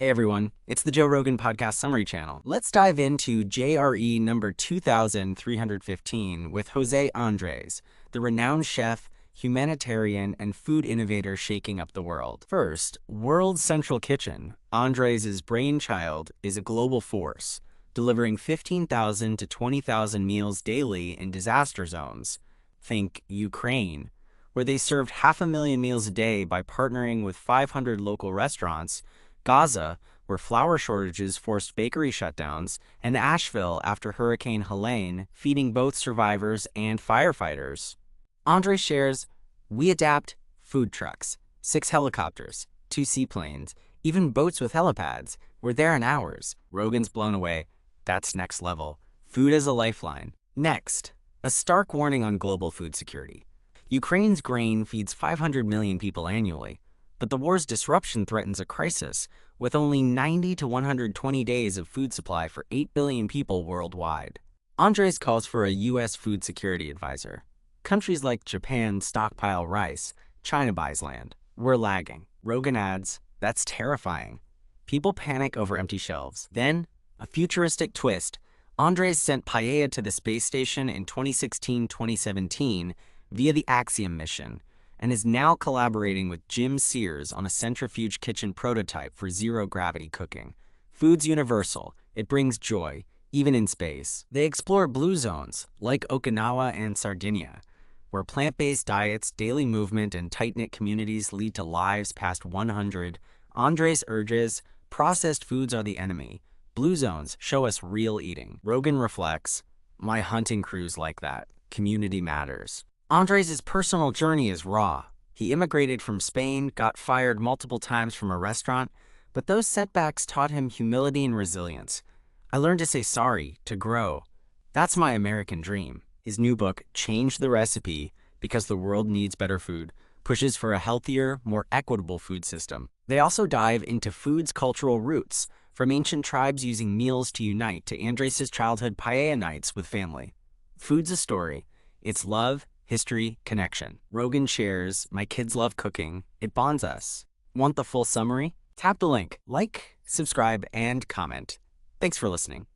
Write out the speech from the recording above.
Hey everyone, it's the Joe Rogan Podcast Summary Channel. Let's dive into JRE number 2315 with José Andrés, the renowned chef, humanitarian, and food innovator shaking up the world. First, World's Central Kitchen, Andrés' brainchild, is a global force, delivering 15,000 to 20,000 meals daily in disaster zones. Think Ukraine, where they served 500,000 meals a day by partnering with 500 local restaurants, Gaza, where flour shortages forced bakery shutdowns, and Asheville after Hurricane Helene, feeding both survivors and firefighters. Andrés shares, "We adapt food trucks, 6 helicopters, 2 seaplanes, even boats with helipads. We're there in hours." Rogan's blown away. That's next level. Food as a lifeline. Next, a stark warning on global food security. Ukraine's grain feeds 500 million people annually. But the war's disruption threatens a crisis, with only 90 to 120 days of food supply for 8 billion people worldwide. Andrés calls for a U.S. food security advisor. Countries like Japan stockpile rice, China buys land. We're lagging. Rogan adds, "That's terrifying." People panic over empty shelves. Then, a futuristic twist, Andrés sent Paella to the space station in 2016-2017 via the Axiom mission, and is now collaborating with Jim Sears on a centrifuge kitchen prototype for zero-gravity cooking. Food's universal. It brings joy, even in space. They explore blue zones, like Okinawa and Sardinia, where plant-based diets, daily movement, and tight-knit communities lead to lives past 100. Andrés urges, processed foods are the enemy. Blue zones show us real eating. Rogan reflects, "My hunting crew's like that. Community matters." Andrés' personal journey is raw. He immigrated from Spain, got fired multiple times from a restaurant, but those setbacks taught him humility and resilience. "I learned to say sorry, to grow. That's my American dream." His new book, Change the Recipe, Because the World Needs Better Food, pushes for a healthier, more equitable food system. They also dive into food's cultural roots, from ancient tribes using meals to unite to Andrés' childhood paella nights with family. Food's a story. It's love, history, connection. Rogan shares, "My kids love cooking. It bonds us." Want the full summary? Tap the link, like, subscribe, and comment. Thanks for listening.